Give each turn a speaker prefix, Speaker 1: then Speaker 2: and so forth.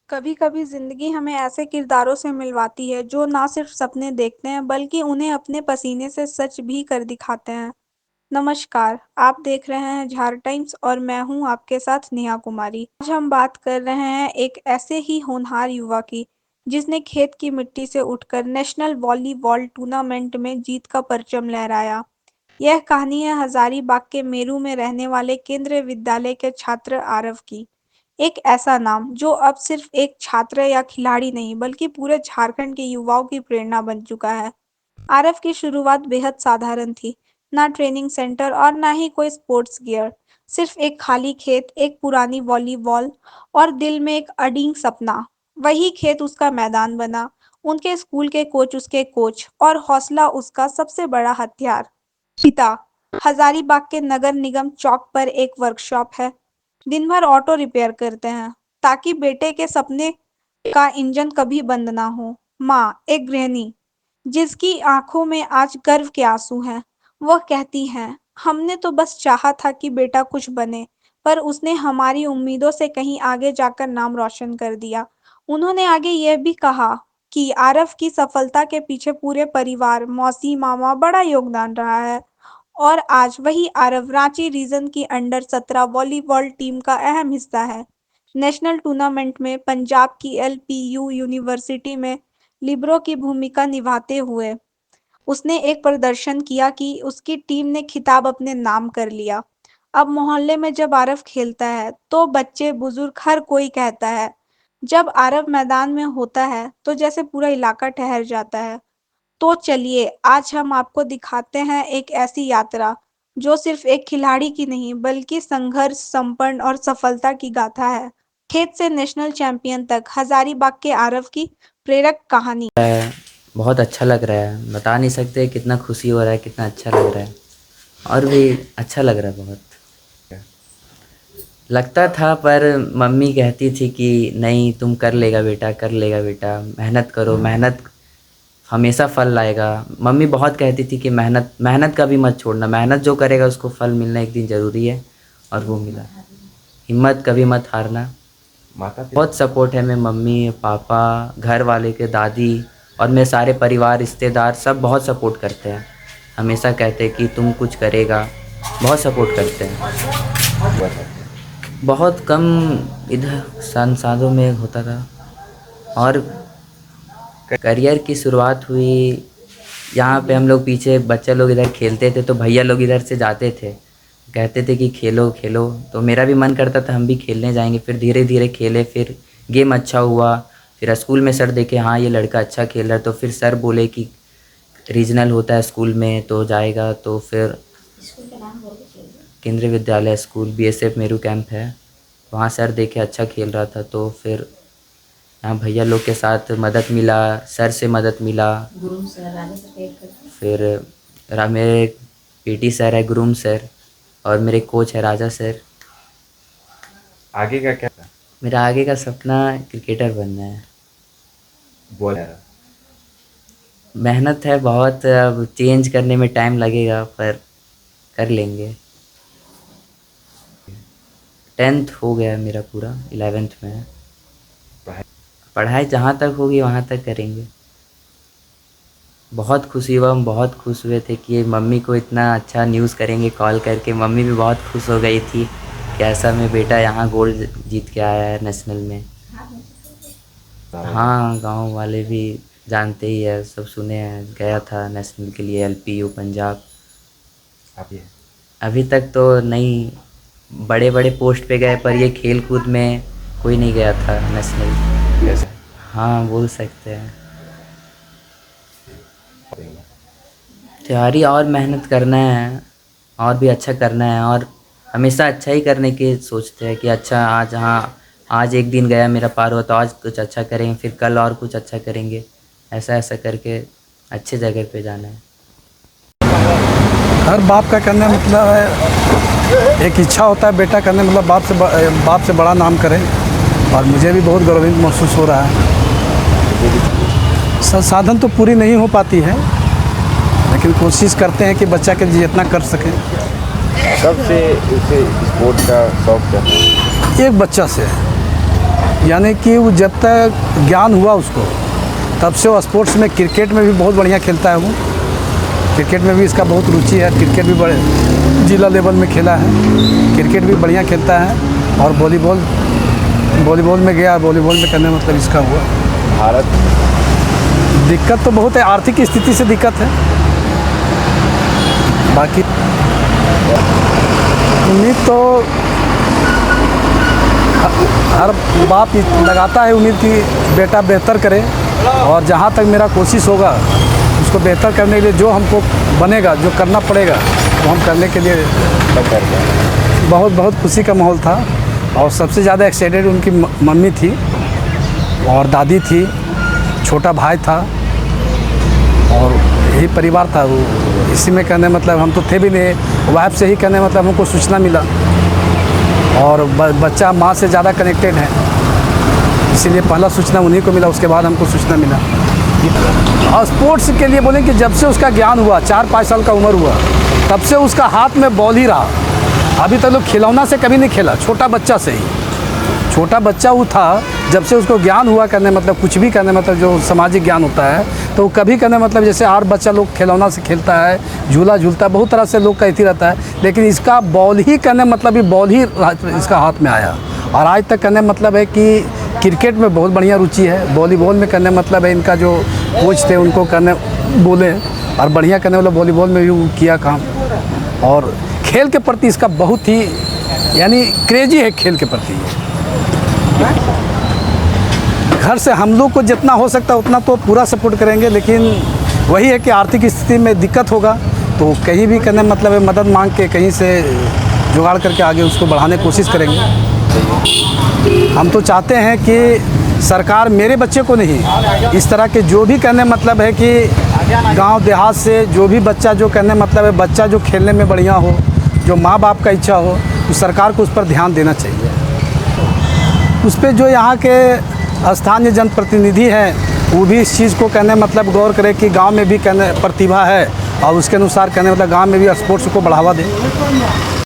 Speaker 1: कभी कभी जिंदगी हमें ऐसे किरदारों से मिलवाती है जो ना सिर्फ सपने देखते हैं बल्कि उन्हें अपने पसीने से सच भी कर दिखाते हैं। नमस्कार, आप देख रहे हैं झार टाइम्स और मैं हूं आपके साथ नेहा कुमारी। आज हम बात कर रहे हैं एक ऐसे ही होनहार युवा की जिसने खेत की मिट्टी से उठकर नेशनल वॉलीबॉल टूर्नामेंट में जीत का परचम लहराया। यह कहानी है हजारीबाग के मेरू में रहने वाले केंद्रीय विद्यालय के छात्र आरव की। एक ऐसा नाम जो अब सिर्फ एक छात्र या खिलाड़ी नहीं बल्कि पूरे झारखंड के युवाओं की प्रेरणा बन चुका है। आरव की शुरुआत बेहद साधारण थी। ना ट्रेनिंग सेंटर और ना ही कोई स्पोर्ट्स गियर। सिर्फ एक खाली खेत, एक पुरानी वॉलीबॉल और दिल में एक अडिग सपना। वही खेत उसका मैदान बना। उनके स्कूल के कोच उसके कोच और हौसला उसका सबसे बड़ा हथियार। पिता। हजारीबाग के नगर निगम चौक पर एक वर्कशॉप है। दिन भर ऑटो रिपेयर करते हैं ताकि बेटे के सपने का इंजन कभी बंद ना हो। माँ, एक गृहिणी जिसकी आंखों में आज गर्व के आंसू हैं। वह कहती हैं, हमने तो बस चाहा था कि बेटा कुछ बने, पर उसने हमारी उम्मीदों से कहीं आगे जाकर नाम रोशन कर दिया। उन्होंने आगे यह भी कहा कि आरव की सफलता के पीछे पूरे परिवार, मौसी, मामा बड़ा योगदान रहा है। और आज वही आरव रांची रीजन की अंडर 17 वॉलीबॉल टीम का अहम हिस्सा है। नेशनल टूर्नामेंट में पंजाब की एलपीयू यूनिवर्सिटी में लिबरो की भूमिका निभाते हुए उसने एक प्रदर्शन किया कि उसकी टीम ने खिताब अपने नाम कर लिया। अब मोहल्ले में जब आरव खेलता है तो बच्चे बुजुर्ग हर कोई कहता है, जब आरव मैदान में होता है तो जैसे पूरा इलाका ठहर जाता है। तो चलिए आज हम आपको दिखाते हैं एक ऐसी यात्रा जो सिर्फ एक खिलाड़ी की नहीं बल्कि संघर्ष, संपन्न और सफलता की गाथा है। खेत से नेशनल चैंपियन तक हजारीबाग के आरव की प्रेरक कहानी।
Speaker 2: है। बहुत अच्छा लग रहा है, बता नहीं सकते कितना खुशी हो रहा है, कितना अच्छा लग रहा है। और भी अच्छा लग रहा है बहुत। लगता था पर मम्मी कहती थी कि नहीं, तुम कर लेगा बेटा, कर लेगा बेटा, मेहनत करो, मेहनत हमेशा फल लाएगा। मम्मी बहुत कहती थी कि मेहनत मेहनत का भी मत छोड़ना, मेहनत जो करेगा उसको फल मिलना एक दिन ज़रूरी है। और वो मिला। हिम्मत कभी मत हारना। माता बहुत सपोर्ट है, मेरे मम्मी पापा, घर वाले के दादी और मेरे सारे परिवार रिश्तेदार सब बहुत सपोर्ट करते हैं। हमेशा कहते हैं कि तुम कुछ करेगा, बहुत सपोर्ट करते हैं। बहुत कम इधर संसाधनों में होता था। और करियर की शुरुआत हुई यहाँ पे। हम लोग पीछे बच्चे लोग इधर खेलते थे तो भैया लोग इधर से जाते थे, कहते थे कि खेलो खेलो, तो मेरा भी मन करता था हम भी खेलने जाएंगे। फिर धीरे धीरे खेले, फिर गेम अच्छा हुआ। फिर स्कूल में सर देखे हाँ ये लड़का अच्छा खेल रहा है, तो फिर सर बोले कि रीजनल होता है स्कूल में तो जाएगा। तो फिर केंद्रीय विद्यालय स्कूल बीएसएफ मेरू कैंप है, वहाँ सर देखे अच्छा खेल रहा था तो फिर यहाँ भैया लोग के साथ मदद मिला, सर से मदद मिला। फिर मेरे पीटी सर है गुरुम सर, और मेरे कोच है राजा सर।
Speaker 3: आगे का क्या था?
Speaker 2: मेरा आगे का सपना क्रिकेटर बनना है।
Speaker 3: बोला
Speaker 2: मेहनत है बहुत, अब चेंज करने में टाइम लगेगा पर कर लेंगे। 10th हो गया है मेरा पूरा, 11th में है। पढ़ाई जहाँ तक होगी वहाँ तक करेंगे। बहुत खुशी हुआ, हम बहुत खुश हुए थे कि मम्मी को इतना अच्छा न्यूज़ करेंगे कॉल करके। मम्मी भी बहुत खुश हो गई थी कि ऐसा में बेटा यहाँ गोल्ड जीत के आया है नेशनल में। हाँ, गांव वाले भी जानते ही है, सब सुने हैं, गया था नेशनल के लिए एलपीयू पंजाब। अभी तक तो नहीं, बड़े बड़े पोस्ट पे गए पर ये खेल कूद में कोई नहीं गया था नेशनल। हाँ बोल सकते हैं। तैयारी और मेहनत करना है, और भी अच्छा करना है, और हमेशा अच्छा ही करने की सोचते हैं कि अच्छा आज, हाँ आज एक दिन गया मेरा पार हुआ तो आज कुछ अच्छा करेंगे, फिर कल और कुछ अच्छा करेंगे। ऐसा ऐसा करके अच्छे जगह पे जाना है।
Speaker 4: हर बाप का करने मतलब है, एक इच्छा होता है बेटा करने मतलब बाप से बड़ा नाम करे। और मुझे भी बहुत गौरवित महसूस हो रहा है। संसाधन तो पूरी नहीं हो पाती है, लेकिन कोशिश करते हैं कि बच्चा के जितना कर सकें।
Speaker 3: सबसे उसे स्पोर्ट का शौक क्या है?
Speaker 4: एक बच्चा से यानी कि वो जब तक ज्ञान हुआ उसको तब से वो स्पोर्ट्स में क्रिकेट में भी बहुत बढ़िया खेलता है वो। क्रिकेट में भी इसका बहुत रुचि है, क्रिकेट भी बड़े जिला लेवल में खेला है, क्रिकेट भी बढ़िया खेलता है। और वॉलीबॉल में गया, वॉलीबॉल में करने मतलब इसका हुआ।
Speaker 3: भारत
Speaker 4: दिक्कत तो बहुत है, आर्थिक स्थिति से दिक्कत है। बाकी उम्मीद तो हर बाप लगाता है उम्मीद कि बेटा बेहतर करे, और जहाँ तक मेरा कोशिश होगा उसको बेहतर करने के लिए जो हमको बनेगा, जो करना पड़ेगा वो हम करने के लिए बहुत बहुत खुशी का माहौल था। और सबसे ज़्यादा एक्साइटेड उनकी मम्मी थी और दादी थी, छोटा भाई था और यही परिवार था। वो इसी में कहने मतलब हम तो थे भी नहीं, वाइफ से ही कहने मतलब हमको सूचना मिला, और बच्चा माँ से ज़्यादा कनेक्टेड है, इसीलिए पहला सूचना उन्हीं को मिला, उसके बाद हमको सूचना मिला। और स्पोर्ट्स के लिए बोलें कि जब से उसका ज्ञान हुआ, 4-5 साल का उम्र हुआ, तब से उसका हाथ में बॉल ही रहा। अभी तक लोग खिलौना से कभी नहीं खेला, छोटा बच्चा से ही। छोटा बच्चा वो था जब से उसको ज्ञान हुआ करने मतलब कुछ भी करने मतलब जो सामाजिक ज्ञान होता है, तो कभी करने मतलब जैसे और बच्चा लोग खिलौना से खेलता है, झूला झूलता है, बहुत तरह से लोग कहती रहता है, लेकिन इसका बॉल ही करने मतलब ही बॉल ही इसका हाथ में आया। और आज तक करने मतलब है कि क्रिकेट में बहुत बढ़िया रुचि है, वॉलीबॉल में करने मतलब है इनका जो कोच थे उनको करने बोले और बढ़िया करने वाला वॉलीबॉल में भी वो किया काम। और खेल के प्रति इसका बहुत ही यानी क्रेजी है खेल के प्रति। घर से हम लोग को जितना हो सकता है उतना तो पूरा सपोर्ट करेंगे, लेकिन वही है कि आर्थिक स्थिति में दिक्कत होगा तो कहीं भी करने मतलब है मदद मांग के कहीं से जुगाड़ करके आगे उसको बढ़ाने की कोशिश करेंगे। हम तो चाहते हैं कि सरकार मेरे बच्चे को नहीं, इस तरह के जो भी करने मतलब है कि गांव देहात से जो भी बच्चा जो करने मतलब है बच्चा जो खेलने में बढ़िया हो, जो माँ बाप का इच्छा हो, तो सरकार को उस पर ध्यान देना चाहिए। उस पर जो यहाँ के स्थानीय जनप्रतिनिधि हैं वो भी इस चीज़ को कहने मतलब गौर करें कि गांव में भी कहने प्रतिभा है और उसके अनुसार कहने मतलब गांव में भी स्पोर्ट्स को बढ़ावा दें।